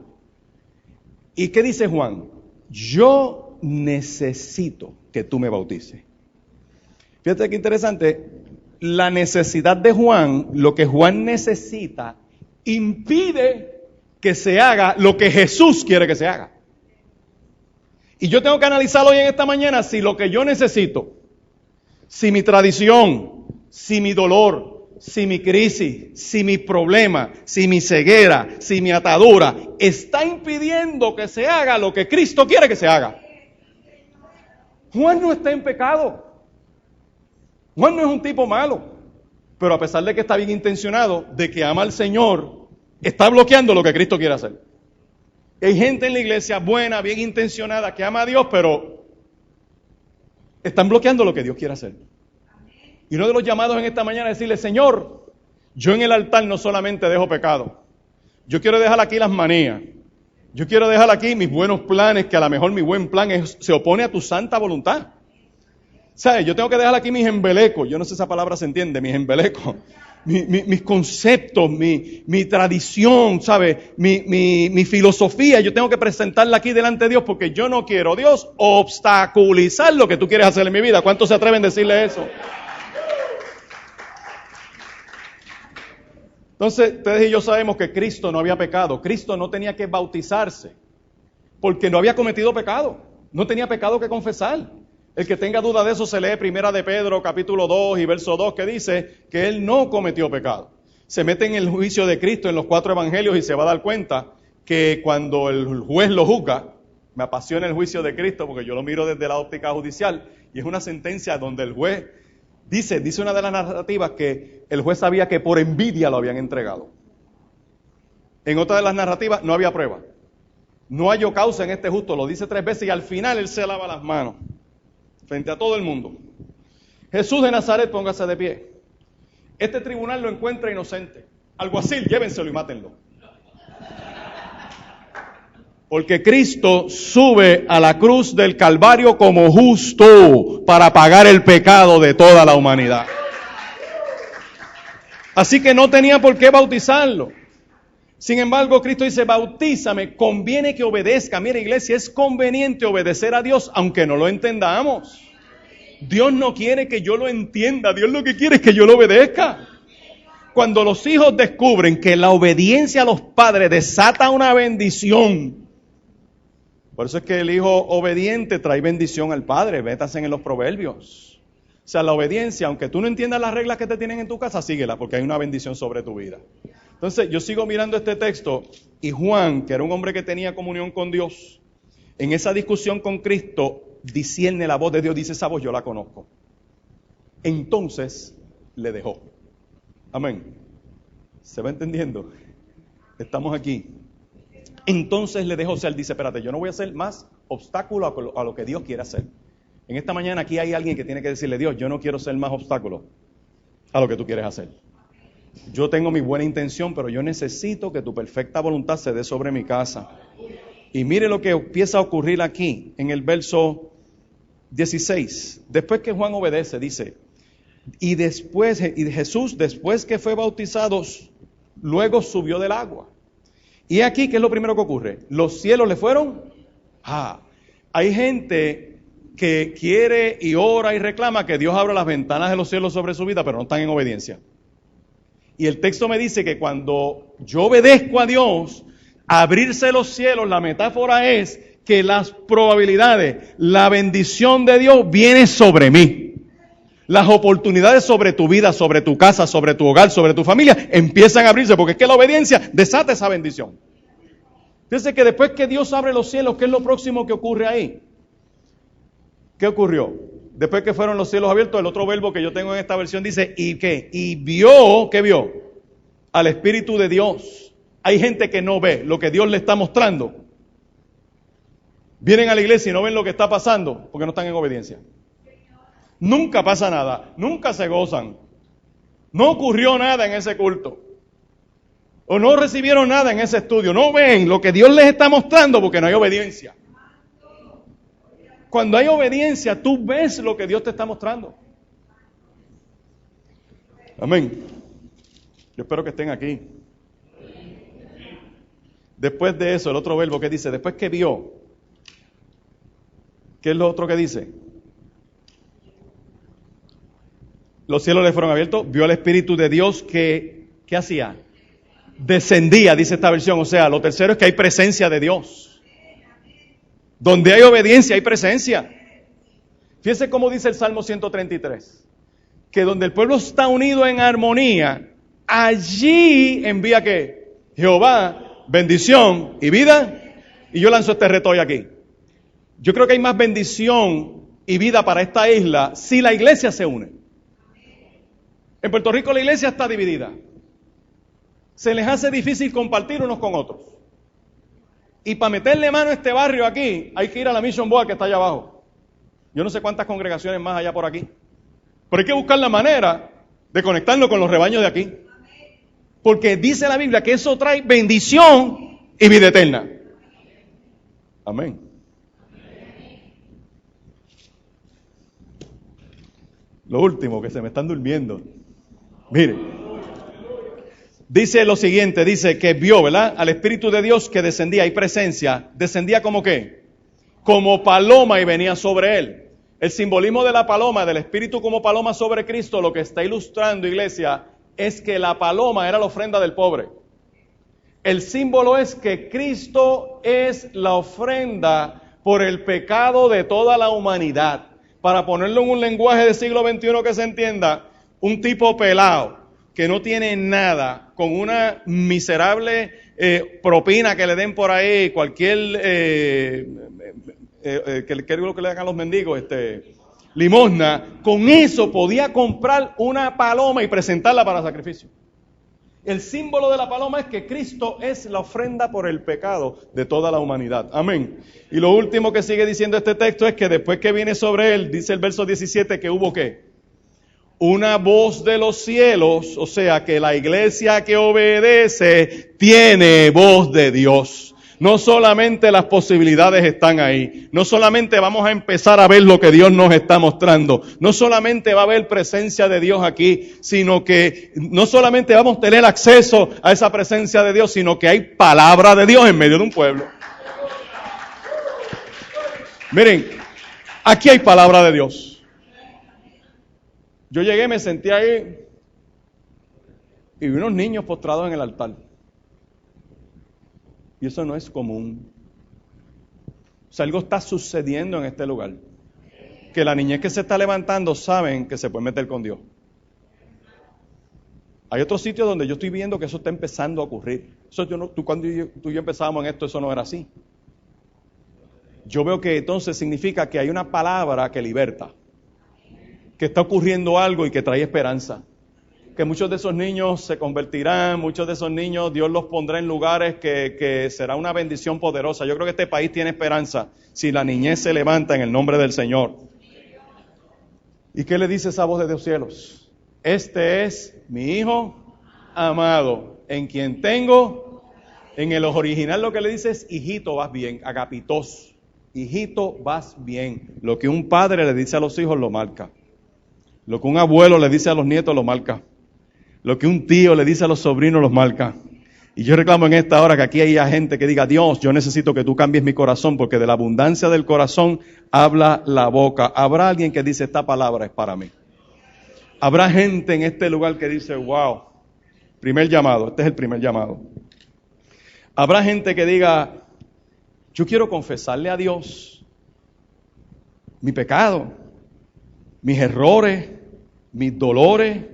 ¿Y qué dice Juan? Yo necesito que tú me bautices. Fíjate qué interesante, la necesidad de Juan, lo que Juan necesita, impide que se haga lo que Jesús quiere que se haga. Y yo tengo que analizar hoy en esta mañana si lo que yo necesito, si mi tradición, si mi dolor, si mi crisis, si mi problema, si mi ceguera, si mi atadura, está impidiendo que se haga lo que Cristo quiere que se haga. Juan no está en pecado. Juan no es un tipo malo. Pero a pesar de que está bien intencionado, de que ama al Señor, está bloqueando lo que Cristo quiere hacer. Hay gente en la iglesia buena, bien intencionada, que ama a Dios, pero están bloqueando lo que Dios quiere hacer. Y uno de los llamados en esta mañana es decirle, Señor, yo en el altar no solamente dejo pecado. Yo quiero dejar aquí las manías. Yo quiero dejar aquí mis buenos planes, que a lo mejor mi buen plan se opone a tu santa voluntad. ¿Sabes? Yo tengo que dejar aquí mis embelecos. Yo no sé si esa palabra se entiende, mis embelecos. Mis conceptos, mi tradición, ¿sabes? Mi filosofía. Yo tengo que presentarla aquí delante de Dios porque yo no quiero, Dios, obstaculizar lo que tú quieres hacer en mi vida. ¿Cuántos se atreven a decirle eso? Entonces, ustedes y yo sabemos que Cristo no había pecado. Cristo no tenía que bautizarse porque no había cometido pecado. No tenía pecado que confesar. El que tenga duda de eso se lee Primera de Pedro, capítulo 2 y verso 2, que dice que él no cometió pecado. Se mete en el juicio de Cristo en los 4 evangelios y se va a dar cuenta que cuando el juez lo juzga, me apasiona el juicio de Cristo porque yo lo miro desde la óptica judicial y es una sentencia donde el juez dice una de las narrativas que el juez sabía que por envidia lo habían entregado. En otra de las narrativas no había prueba. No halló causa en este justo, lo dice 3 veces y al final él se lava las manos frente a todo el mundo. Jesús de Nazaret, póngase de pie. Este tribunal lo encuentra inocente. Alguacil, llévenselo y mátenlo. Porque Cristo sube a la cruz del Calvario como justo para pagar el pecado de toda la humanidad. Así que no tenía por qué bautizarlo. Sin embargo, Cristo dice, bautízame, conviene que obedezca. Mira, iglesia, es conveniente obedecer a Dios, aunque no lo entendamos. Dios no quiere que yo lo entienda, Dios lo que quiere es que yo lo obedezca. Cuando los hijos descubren que la obediencia a los padres desata una bendición, por eso es que el hijo obediente trae bendición al padre, métase en los proverbios. O sea, la obediencia, aunque tú no entiendas las reglas que te tienen en tu casa, síguela, porque hay una bendición sobre tu vida. Entonces, yo sigo mirando este texto y Juan, que era un hombre que tenía comunión con Dios, en esa discusión con Cristo, discierne la voz de Dios, dice, esa voz yo la conozco. Entonces, le dejó. Amén. ¿Se va entendiendo? Estamos aquí. Entonces le dejó, o sea, él dice, espérate, yo no voy a hacer más obstáculo a lo que Dios quiere hacer. En esta mañana aquí hay alguien que tiene que decirle, Dios, yo no quiero ser más obstáculo a lo que tú quieres hacer. Yo tengo mi buena intención, pero yo necesito que tu perfecta voluntad se dé sobre mi casa. Y mire lo que empieza a ocurrir aquí, en el verso 16. Después que Juan obedece, dice, y Jesús, después que fue bautizado, luego subió del agua. Y aquí, ¿qué es lo primero que ocurre? Los cielos le fueron. Hay gente que quiere y ora y reclama que Dios abra las ventanas de los cielos sobre su vida, pero no están en obediencia. Y el texto me dice que cuando yo obedezco a Dios, abrirse los cielos, la metáfora es que las probabilidades, la bendición de Dios viene sobre mí. Las oportunidades sobre tu vida, sobre tu casa, sobre tu hogar, sobre tu familia, empiezan a abrirse, porque es que la obediencia desata esa bendición. Fíjense que después que Dios abre los cielos, ¿qué es lo próximo que ocurre ahí? ¿Qué ocurrió? Después que fueron los cielos abiertos, el otro verbo que yo tengo en esta versión dice, ¿y qué? Y vio, ¿qué vio? Al Espíritu de Dios. Hay gente que no ve lo que Dios le está mostrando. Vienen a la iglesia y no ven lo que está pasando porque no están en obediencia. Nunca pasa nada, nunca se gozan. No ocurrió nada en ese culto. O no recibieron nada en ese estudio. No ven lo que Dios les está mostrando porque no hay obediencia. Cuando hay obediencia, tú ves lo que Dios te está mostrando. Amén. Yo espero que estén aquí. Después de eso, el otro verbo que dice, después que vio, ¿qué es lo otro que dice? Los cielos le fueron abiertos, vio al Espíritu de Dios que, ¿qué hacía? Descendía, dice esta versión. O sea, lo tercero es que hay presencia de Dios. Donde hay obediencia, hay presencia. Fíjense cómo dice el Salmo 133. Que donde el pueblo está unido en armonía, allí envía ¿qué? Jehová, bendición y vida. Y yo lanzo este reto hoy aquí. Yo creo que hay más bendición y vida para esta isla si la iglesia se une. En Puerto Rico la iglesia está dividida. Se les hace difícil compartir unos con otros. Y para meterle mano a este barrio aquí, hay que ir a la Mission Board que está allá abajo. Yo no sé cuántas congregaciones más allá por aquí. Pero hay que buscar la manera de conectarnos con los rebaños de aquí. Porque dice la Biblia que eso trae bendición y vida eterna. Amén. Lo último, que se me están durmiendo. Mire, dice lo siguiente, dice que vio, ¿verdad? Al Espíritu de Dios que descendía, hay presencia, descendía como ¿qué? Como paloma y venía sobre él. El simbolismo de la paloma, del Espíritu como paloma sobre Cristo, lo que está ilustrando, iglesia, es que la paloma era la ofrenda del pobre. El símbolo es que Cristo es la ofrenda por el pecado de toda la humanidad. Para ponerlo en un lenguaje del siglo XXI que se entienda, un tipo pelado que no tiene nada, con una miserable propina que le den por ahí, cualquier que le hagan los mendigos, limosna, con eso podía comprar una paloma y presentarla para sacrificio. El símbolo de la paloma es que Cristo es la ofrenda por el pecado de toda la humanidad. Amén. Y lo último que sigue diciendo este texto es que después que viene sobre él, dice el verso 17, que hubo ¿qué? Una voz de los cielos, o sea que la iglesia que obedece tiene voz de Dios. No solamente las posibilidades están ahí, no solamente vamos a empezar a ver lo que Dios nos está mostrando, no solamente va a haber presencia de Dios aquí, sino que no solamente vamos a tener acceso a esa presencia de Dios, sino que hay palabra de Dios en medio de un pueblo. Miren, aquí hay palabra de Dios. Yo llegué, me senté ahí y vi unos niños postrados en el altar. Y eso no es común. O sea, algo está sucediendo en este lugar. Que la niñez que se está levantando saben que se puede meter con Dios. Hay otros sitios donde yo estoy viendo que eso está empezando a ocurrir. Eso cuando tú y yo empezábamos en esto, eso no era así. Yo veo que entonces significa que hay una palabra que liberta. Que está ocurriendo algo y que trae esperanza. Que muchos de esos niños se convertirán, muchos de esos niños Dios los pondrá en lugares que será una bendición poderosa. Yo creo que este país tiene esperanza si la niñez se levanta en el nombre del Señor. ¿Y qué le dice esa voz de los cielos? Este es mi Hijo amado, en quien tengo, en el original lo que le dice es, hijito, vas bien, agapitos, hijito, vas bien. Lo que un padre le dice a los hijos lo marca. Lo que un abuelo le dice a los nietos lo marca. Lo que un tío le dice a los sobrinos los marca. Y yo reclamo en esta hora que aquí haya gente que diga, Dios, yo necesito que tú cambies mi corazón, porque de la abundancia del corazón habla la boca. Habrá alguien que dice, esta palabra es para mí. Habrá gente en este lugar que dice, wow, primer llamado, este es el primer llamado. Habrá gente que diga, yo quiero confesarle a Dios mi pecado, mis errores, mis dolores,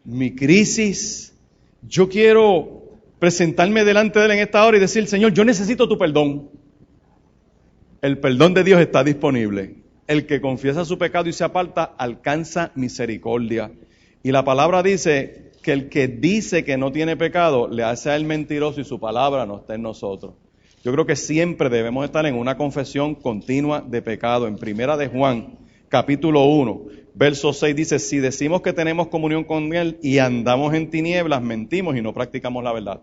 mi crisis. Yo quiero presentarme delante de Él en esta hora y decir, Señor, yo necesito tu perdón. El perdón de Dios está disponible. El que confiesa su pecado y se aparta, alcanza misericordia. Y la palabra dice que el que dice que no tiene pecado, le hace a él mentiroso y su palabra no está en nosotros. Yo creo que siempre debemos estar en una confesión continua de pecado. En Primera de Juan, capítulo 1, verso 6 dice, si decimos que tenemos comunión con Él y andamos en tinieblas, mentimos y no practicamos la verdad.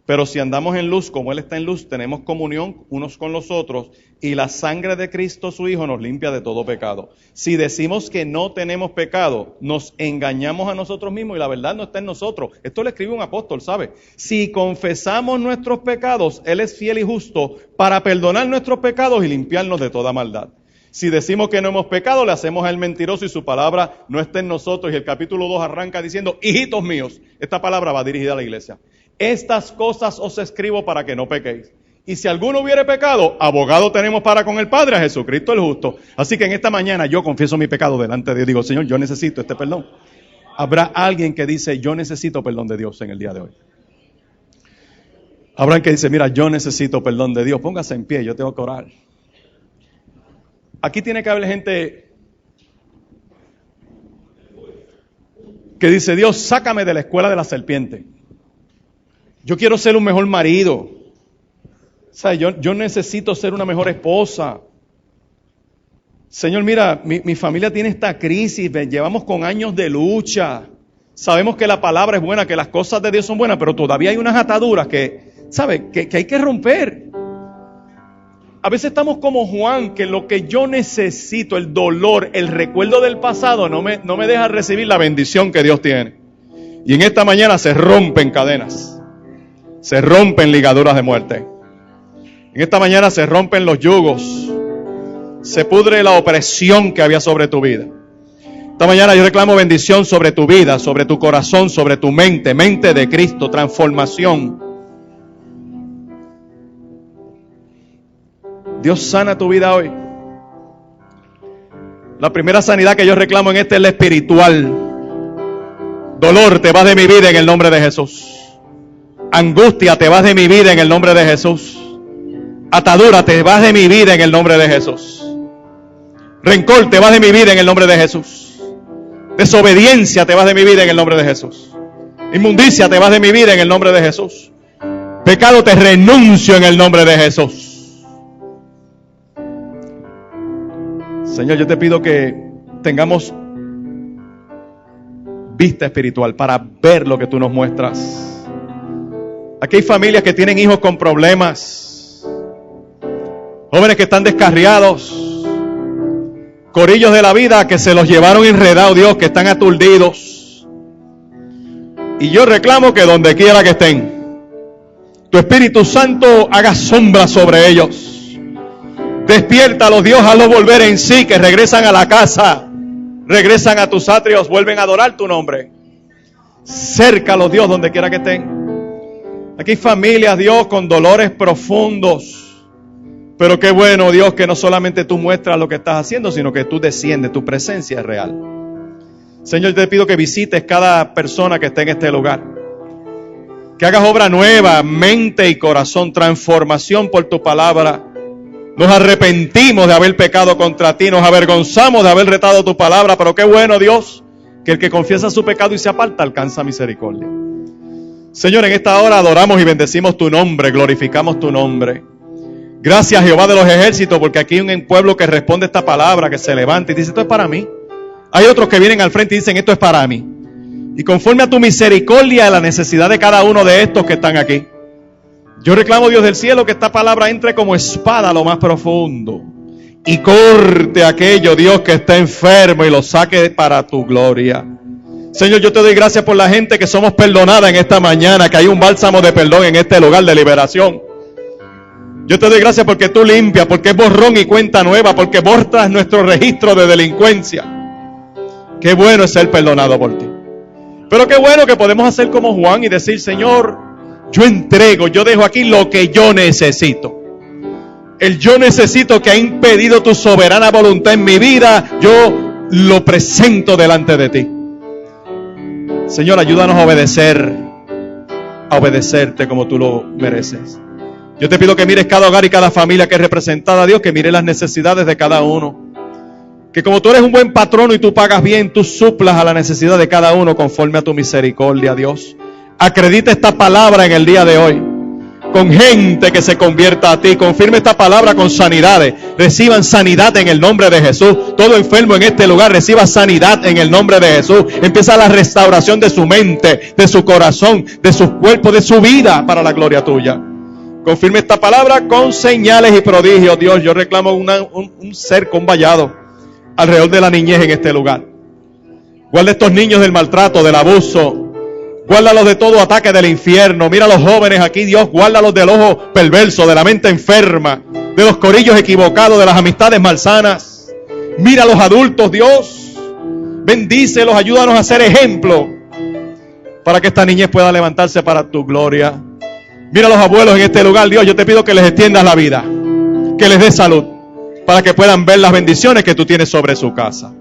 Pero si andamos en luz, como Él está en luz, tenemos comunión unos con los otros y la sangre de Cristo su Hijo nos limpia de todo pecado. Si decimos que no tenemos pecado, nos engañamos a nosotros mismos y la verdad no está en nosotros. Esto lo escribe un apóstol, ¿sabe? Si confesamos nuestros pecados, Él es fiel y justo para perdonar nuestros pecados y limpiarnos de toda maldad. Si decimos que no hemos pecado, le hacemos a Él mentiroso y su palabra no está en nosotros. Y el capítulo 2 arranca diciendo, hijitos míos, esta palabra va dirigida a la iglesia. Estas cosas os escribo para que no pequéis. Y si alguno hubiere pecado, abogado tenemos para con el Padre, a Jesucristo el justo. Así que en esta mañana yo confieso mi pecado delante de Dios. Digo, Señor, yo necesito este perdón. Habrá alguien que dice, yo necesito perdón de Dios en el día de hoy. Habrá alguien que dice, mira, yo necesito perdón de Dios. Póngase en pie, yo tengo que orar. Aquí tiene que haber gente que dice, Dios, sácame de la escuela de la serpiente. Yo quiero ser un mejor marido. O sea, yo necesito ser una mejor esposa. Señor, mira, mi familia tiene esta crisis, llevamos con años de lucha. Sabemos que la palabra es buena, que las cosas de Dios son buenas, pero todavía hay unas ataduras que, ¿sabe? Que hay que romper. A veces estamos como Juan, que lo que yo necesito, el dolor, el recuerdo del pasado, no me deja recibir la bendición que Dios tiene. Y en esta mañana se rompen cadenas, se rompen ligaduras de muerte. En esta mañana se rompen los yugos, se pudre la opresión que había sobre tu vida. Esta mañana yo reclamo bendición sobre tu vida, sobre tu corazón, sobre tu mente, mente de Cristo, transformación. Dios sana tu vida hoy. La primera sanidad que yo reclamo en este es la espiritual. Dolor, te vas de mi vida en el nombre de Jesús. Angustia, te vas de mi vida en el nombre de Jesús. Atadura, te vas de mi vida en el nombre de Jesús. Rencor, te vas de mi vida en el nombre de Jesús. Desobediencia, te vas de mi vida en el nombre de Jesús. Inmundicia, te vas de mi vida en el nombre de Jesús. Pecado, te renuncio en el nombre de Jesús. Señor, yo te pido que tengamos vista espiritual para ver lo que tú nos muestras. Aquí hay familias que tienen hijos con problemas, jóvenes que están descarriados, corillos de la vida que se los llevaron enredados, Dios, que están aturdidos. Y yo reclamo que donde quiera que estén, tu Espíritu Santo haga sombra sobre ellos. Despiértalos, Dios, hazlos volver en sí, que regresan a la casa, regresan a tus atrios, vuelven a adorar tu nombre. Cércalos, Dios, donde quiera que estén. Aquí hay familias, Dios, con dolores profundos. Pero qué bueno, Dios, que no solamente tú muestras lo que estás haciendo, sino que tú desciendes, tu presencia es real. Señor, te pido que visites cada persona que esté en este lugar. Que hagas obra nueva, mente y corazón, transformación por tu palabra. Nos arrepentimos de haber pecado contra ti, nos avergonzamos de haber retado tu palabra, pero qué bueno, Dios, que el que confiesa su pecado y se aparta alcanza misericordia. Señor, en esta hora adoramos y bendecimos tu nombre, glorificamos tu nombre. Gracias, Jehová de los ejércitos, porque aquí hay un pueblo que responde a esta palabra, que se levanta y dice, esto es para mí. Hay otros que vienen al frente y dicen, esto es para mí. Y conforme a tu misericordia y a la necesidad de cada uno de estos que están aquí, yo reclamo, Dios del cielo, que esta palabra entre como espada a lo más profundo y corte aquello, Dios, que está enfermo y lo saque para tu gloria. Señor, yo te doy gracias por la gente que somos perdonada en esta mañana, que hay un bálsamo de perdón en este lugar de liberación. Yo te doy gracias porque tú limpias, porque es borrón y cuenta nueva, porque borras nuestro registro de delincuencia. Qué bueno es ser perdonado por ti. Pero qué bueno que podemos hacer como Juan y decir, Señor, yo entrego, yo dejo aquí lo que yo necesito. El yo necesito que ha impedido tu soberana voluntad en mi vida, yo lo presento delante de ti. Señor, ayúdanos a obedecerte como tú lo mereces. Yo te pido que mires cada hogar y cada familia que es representada, Dios, que mire las necesidades de cada uno. Que como tú eres un buen patrono y tú pagas bien, tú suplas a la necesidad de cada uno conforme a tu misericordia, Dios. Acredita esta palabra en el día de hoy, con gente que se convierta a ti. Confirma esta palabra con sanidades. Reciban sanidad en el nombre de Jesús. Todo enfermo en este lugar reciba sanidad en el nombre de Jesús. Empieza la restauración de su mente, de su corazón, de su cuerpo, de su vida para la gloria tuya. Confirme esta palabra con señales y prodigios. Dios, yo reclamo un cerco, un vallado alrededor de la niñez en este lugar. Guarda estos niños del maltrato, del abuso. Guárdalos de todo ataque del infierno. Mira a los jóvenes aquí, Dios, guárdalos del ojo perverso, de la mente enferma, de los corillos equivocados, de las amistades malsanas. Mira a los adultos, Dios, bendícelos, ayúdanos a ser ejemplo para que esta niñez pueda levantarse para tu gloria. Mira a los abuelos en este lugar, Dios, yo te pido que les extiendas la vida, que les des salud, para que puedan ver las bendiciones que tú tienes sobre su casa.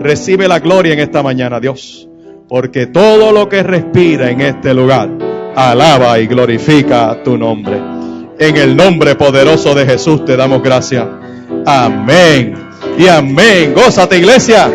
Recibe la gloria en esta mañana, Dios, porque todo lo que respira en este lugar alaba y glorifica tu nombre. En el nombre poderoso de Jesús te damos gracias. Amén y amén. Gózate, iglesia.